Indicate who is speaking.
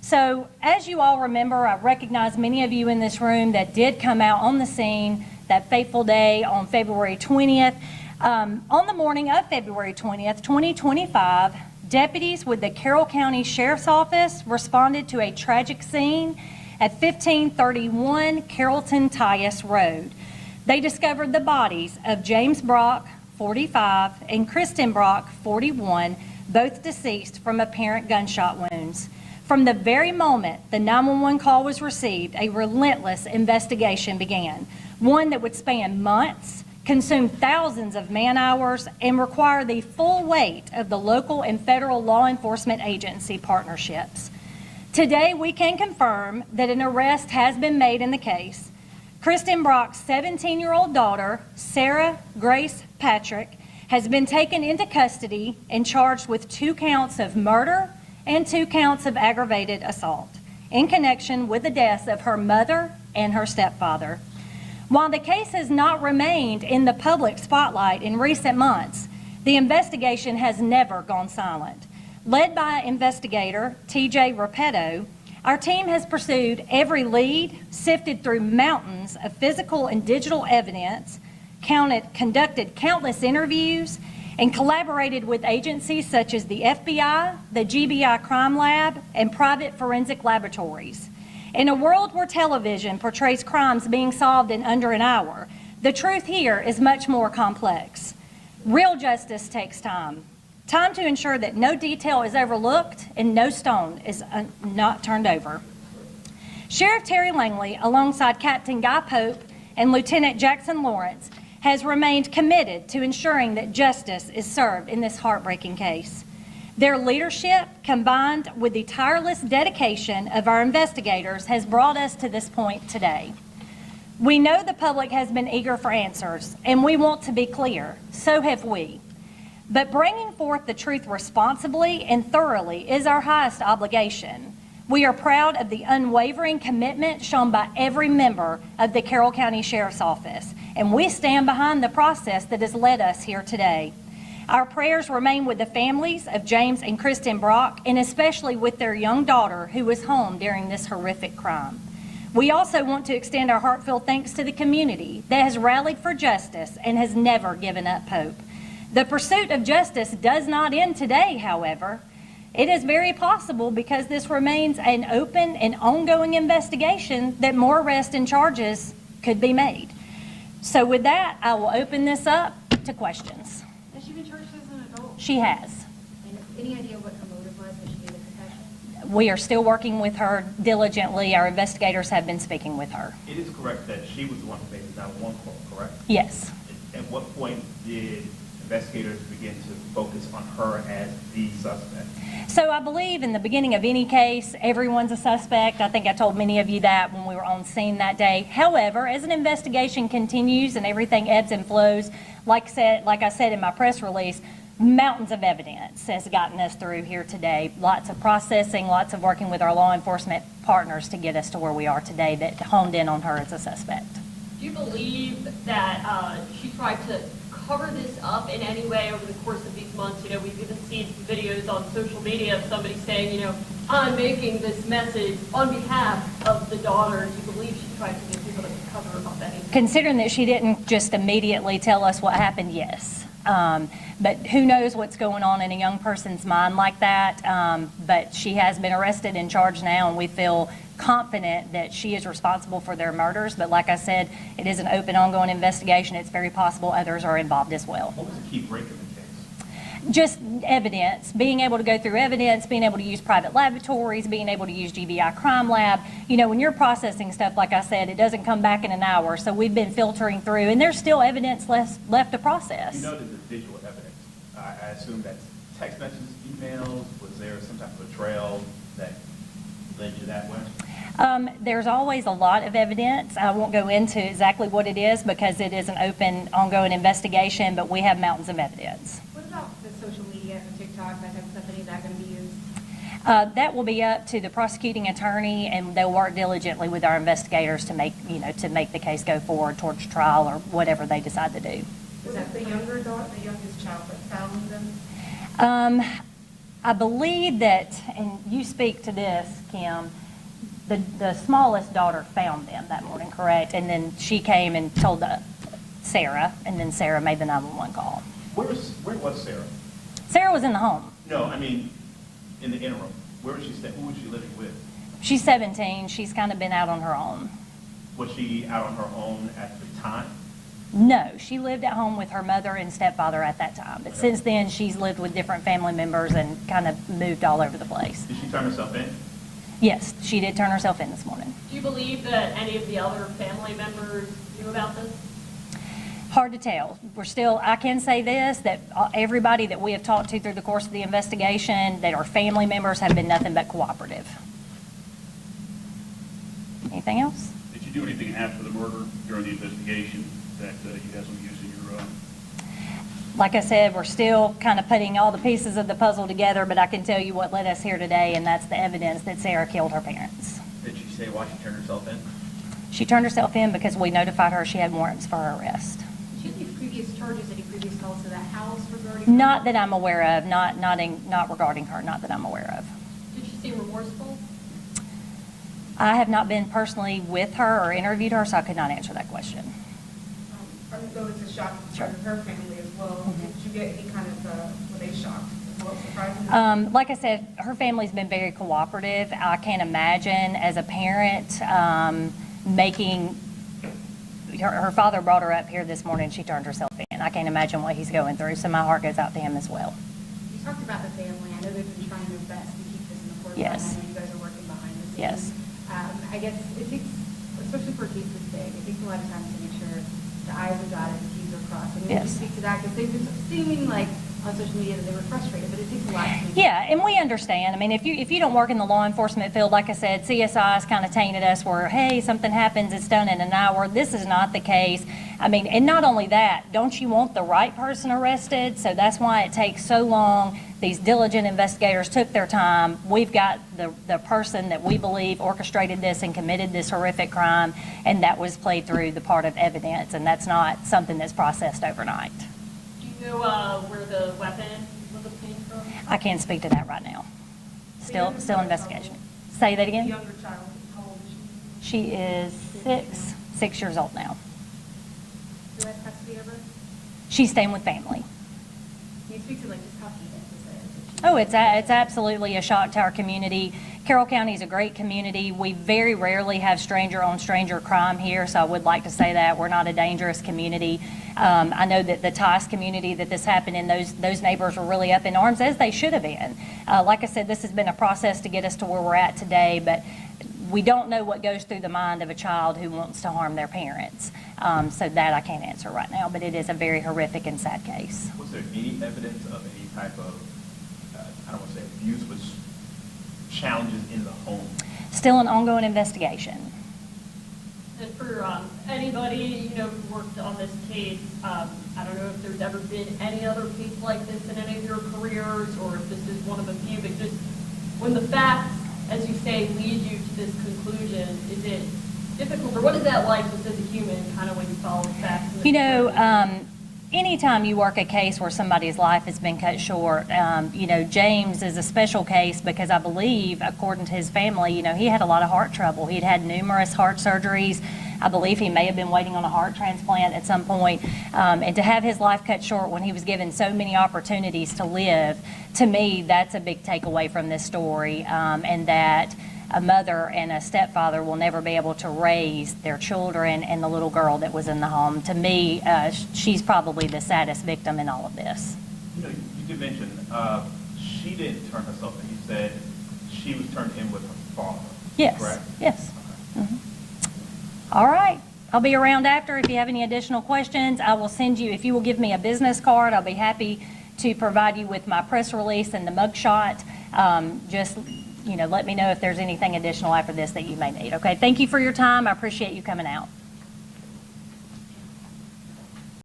Speaker 1: So as you all remember, I recognize many of you in this room that did come out on the scene that fateful day on February 20th. On the morning of February 20th, 2025, deputies with the Carroll County Sheriff's Office responded to a tragic scene at 1531 Carrollton Tyus Road. They discovered the bodies of James Brock, 45, and Kristen Brock, 41, both deceased from apparent gunshot wounds. From the very moment the 911 call was received, a relentless investigation began, one that would span months, consume thousands of man-hours, and require the full weight of the local and federal law enforcement agency partnerships. Today, we can confirm that an arrest has been made in the case. Kristen Brock's 17-year-old daughter, Sarah Grace Patrick, has been taken into custody and charged with 2 counts of murder and 2 counts of aggravated assault in connection with the deaths of her mother and her stepfather. While the case has not remained in the public spotlight in recent months, the investigation has never gone silent. Led by investigator TJ Repetto, our team has pursued every lead, sifted through mountains of physical and digital evidence, conducted countless interviews, and collaborated with agencies such as the FBI, the GBI Crime Lab, and private forensic laboratories. In a world where television portrays crimes being solved in under an hour, the truth here is much more complex. Real justice takes time. Time to ensure that no detail is overlooked and no stone is not turned over. Sheriff Terry Langley, alongside Captain Guy Pope and Lieutenant Jackson Lawrence, has remained committed to ensuring that justice is served in this heartbreaking case. Their leadership, combined with the tireless dedication of our investigators, has brought us to this point today. We know the public has been eager for answers, and we want to be clear. So have we. But bringing forth the truth responsibly and thoroughly is our highest obligation. We are proud of the unwavering commitment shown by every member of the Carroll County Sheriff's Office, and we stand behind the process that has led us here today. Our prayers remain with the families of James and Kristen Brock, and especially with their young daughter who was home during this horrific crime. We also want to extend our heartfelt thanks to the community that has rallied for justice and has never given up hope. The pursuit of justice does not end today, however. It is very possible, because this remains an open and ongoing investigation, that more arrests and charges could be made. So with that, I will open this up to questions.
Speaker 2: Has she been charged as an adult?
Speaker 1: She has.
Speaker 2: And any idea what her motive was when she gave the confession?
Speaker 1: We are still working with her diligently. Our investigators have been speaking with her.
Speaker 3: It is correct that she was the one who made the 911 call, correct?
Speaker 1: Yes.
Speaker 3: At what point did investigators begin to focus on her as the suspect?
Speaker 1: So I believe in the beginning of any case, everyone's a suspect. I think I told many of you that when we were on scene that day. However, as an investigation continues and everything ebbs and flows, like I said in my press release, mountains of evidence has gotten us through here today. Lots of processing, lots of working with our law enforcement partners to get us to where we are today that honed in on her as a suspect.
Speaker 4: Do you believe that she tried to cover this up in any way over the course of these months? You know, we've even seen some videos on social media of somebody saying, you know, I'm making this message on behalf of the daughter. Do you believe she tried to get people to cover up anything?
Speaker 1: Considering that she didn't just immediately tell us what happened, yes. But who knows what's going on in a young person's mind like that. But she has been arrested and charged now, and we feel confident that she is responsible for their murders. But like I said, it is an open, ongoing investigation. It's very possible others are involved as well.
Speaker 3: What was the key break in the case?
Speaker 1: Just evidence, being able to go through evidence, being able to use private laboratories, being able to use GBI Crime Lab. You know, when you're processing stuff, like I said, it doesn't come back in an hour. So we've been filtering through, and there's still evidence left to process.
Speaker 3: You noted the visual evidence. I assume that's text messages, emails. Was there some type of a trail that led you that way?
Speaker 1: There's always a lot of evidence. I won't go into exactly what it is because it is an open, ongoing investigation, but we have mountains of evidence.
Speaker 2: What about the social media and TikTok, that type of stuff? Any of that going to be used?
Speaker 1: That will be up to the prosecuting attorney, and they'll work diligently with our investigators to make the case go forward towards trial or whatever they decide to do.
Speaker 2: Was that the younger daughter, the youngest child that found them?
Speaker 1: I believe that, and you speak to this, Kim, the smallest daughter found them that morning, correct? And then she came and told Sarah, and then Sarah made the 911 call.
Speaker 3: Where was Sarah?
Speaker 1: Sarah was in the home.
Speaker 3: No, I mean, in the interim. Where was she staying? Who was she living with?
Speaker 1: She's 17. She's kind of been out on her own.
Speaker 3: Was she out on her own at the time?
Speaker 1: No, she lived at home with her mother and stepfather at that time. But since then, she's lived with different family members and kind of moved all over the place.
Speaker 3: Did she turn herself in?
Speaker 1: Yes, she did turn herself in this morning.
Speaker 4: Do you believe that any of the other family members knew about this?
Speaker 1: Hard to tell. I can say this, that everybody that we have talked to through the course of the investigation that are family members have been nothing but cooperative. Anything else?
Speaker 5: Did you do anything after the murder during the investigation that you had some use in your
Speaker 1: Like I said, we're still kind of putting all the pieces of the puzzle together, but I can tell you what led us here today, and that's the evidence that Sarah killed her parents.
Speaker 6: Did she say why she turned herself in?
Speaker 1: She turned herself in because we notified her she had warrants for her arrest.
Speaker 2: Did you have any previous charges, any previous calls to that house regarding?
Speaker 1: Not that I'm aware of, not regarding her, not that I'm aware of.
Speaker 4: Did she seem remorseful?
Speaker 1: I have not been personally with her or interviewed her, so I could not answer that question.
Speaker 2: I know it's a shock to her family as well. Did you get any kind of, were they shocked? What surprised them?
Speaker 1: Like I said, her family's been very cooperative. I can't imagine as a parent her father brought her up here this morning, she turned herself in. I can't imagine what he's going through, so my heart goes out to him as well.
Speaker 2: You talked about the family. I know they've been trying their best to keep this in the forefront.
Speaker 1: Yes.
Speaker 2: I know you guys are working behind the scenes.
Speaker 1: Yes.
Speaker 2: I guess it takes, especially for a case this big, it takes a lot of time to make sure the I's are dotted and the T's are crossed. And you
Speaker 1: Yes.
Speaker 2: speak to that because they've been seeming like on social media that they were frustrated, but it takes a lot to make
Speaker 1: Yeah, and we understand. I mean, if you don't work in the law enforcement field, like I said, CSI's kind of tainted us where, hey, something happens, it's done in an hour. This is not the case. I mean, and not only that, don't you want the right person arrested? So that's why it takes so long. These diligent investigators took their time. We've got the person that we believe orchestrated this and committed this horrific crime, and that was played through the part of evidence, and that's not something that's processed overnight.
Speaker 4: Do you know where the weapon was obtained from?
Speaker 1: I can't speak to that right now. Still
Speaker 2: younger child,
Speaker 1: investigation. Say that
Speaker 2: the
Speaker 1: again?
Speaker 2: younger child, how old is she?
Speaker 1: She is 6 years old now.
Speaker 2: Do you have custody of her?
Speaker 1: She's staying with family.
Speaker 2: Can you speak to like just how heinous this is?
Speaker 1: Oh, it's absolutely a shock to our community. Carroll County is a great community. We very rarely have stranger-on-stranger crime here, so I would like to say that we're not a dangerous community. I know that the Tice community that this happened in, those neighbors were really up in arms, as they should have been. Like I said, this has been a process to get us to where we're at today, but we don't know what goes through the mind of a child who wants to harm their parents. So that I can't answer right now, but it is a very horrific and sad case.
Speaker 3: Was there any evidence of any type of, I don't want to say abuse, but challenges in the home?
Speaker 1: Still an ongoing investigation.
Speaker 4: And for anybody, who worked on this case, I don't know if there's ever been any other case like this in any of your careers, or if this is one of a few, but just when the facts, as you say, lead you to this conclusion, is it difficult, or what is that like just as a human, kind of when you follow the facts?
Speaker 1: Anytime you work a case where somebody's life has been cut short, James is a special case because I believe, according to his family, he had a lot of heart trouble. He'd had numerous heart surgeries. I believe he may have been waiting on a heart transplant at some point. And to have his life cut short when he was given so many opportunities to live, to me, that's a big takeaway from this story, and that a mother and a stepfather will never be able to raise their children and the little girl that was in the home. To me, she's probably the saddest victim in all of this.
Speaker 3: You did mention she didn't turn herself in. You said she was turned in with her father.
Speaker 1: Yes.
Speaker 3: Correct?
Speaker 1: Yes. Mhm. All right. I'll be around after if you have any additional questions. I will send you, if you will give me a business card, I'll be happy to provide you with my press release and the mugshot. Just let me know if there's anything additional after this that you may need. Okay, thank you for your time. I appreciate you coming out.